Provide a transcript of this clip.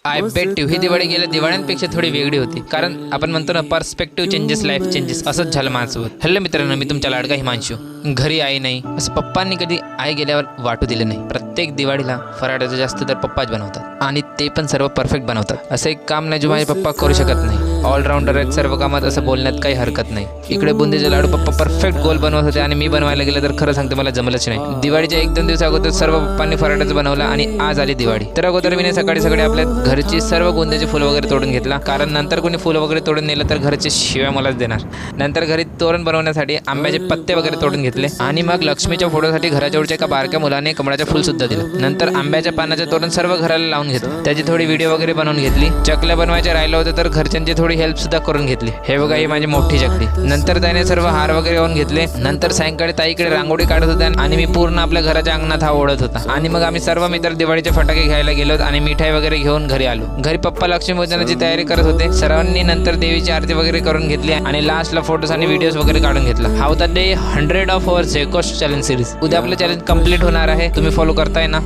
I बेट ही दिवाळी गेल्या दिवाळ्यांपेक्षा थोडी वेगळी होती, कारण आपण म्हणतो ना पर्स्पेक्टिव्ह चेंजेस लाईफ चेंजेस. असंच झालं माझ्यासोबत. हॅलो मित्रांनो, मी तुमच्या लाडका हिमांशू. घरी आई नाही असं पप्पांनी कधी आई गेल्यावर वाटू दिलं नाही. प्रत्येक दिवाळीला फराळाचं जास्त तर पप्पाच बनवतात आणि ते पण सर्व परफेक्ट बनवतात. असं एक काम नाही जो माझे पप्पा करू शकत नाही. ऑलराऊंडर आहेत सर्व कामात, असं बोलण्यात काही हरकत नाही. इकडे बुंदीचे लाडू पप्पा परफेक्ट गोल बनवत होते आणि मी बनवायला गेलं तर खरं सांगते मला जमलंच नाही. दिवाळीच्या 1-2 दिवस अगोदर सर्व पप्पांनी फराळाचं बनवलं आणि आज आली दिवाळी. तर अगोदर मी सकाळी सकाळी आपल्या घरची सर्व गोंद्याचे फुलं वगैरे तोडून घेतला, कारण नंतर कोणी फुलं वगैरे तोडून नेलं तर घरचे शिव्या मलाच देणार. नंतर घरी तोरण बनवण्यासाठी आंब्याचे पत्ते वगैरे तोडून घेतले आणि मग लक्ष्मीच्या फोटोसाठी घराजवळच्या एका बारक्या मुलाने कमळाचं फुल सुद्धा दिलं. नंतर आंब्याच्या पानाचे तोरण सर्व घराला लावून घेतलं. त्याची थोडी व्हिडिओ वगैरे बनवून घेतली. चकल्या बनवायच्या राहिलं होतं तर घरच्यांची थोडी हेल्प सुद्धा करून घेतली. हे बघा ही माझी मोठी चकली. नंतर त्याने सर्व हार वगैरे लावून घेतले. नंतर सायंकाळी ताईकडे रांगोळी काढत होत्या आणि मी पूर्ण आपल्या घराच्या अंगणात हा ओढत होता. आणि मग आम्ही सर्व मित्र दिवाळीचे फटाके घ्यायला गेलो आणि मिठाई वगैरे घेऊन घरी आलो. घरी पप्पा लक्ष्मीपूजनाची तयारी करत होते. सर्वांनी नंतर देवीची आरती वगैरे करून घेतली आणि लास्टला फोटोज आणि व्हिडिओज वगैरे काढून घेतला. हा होता डे 100 ऑफ अवर झेकोस्ट चॅलेंज सिरीज. उद्या आपलं चॅलेंज कंप्लीट होणार आहे. तुम्ही फॉलो करताय ना?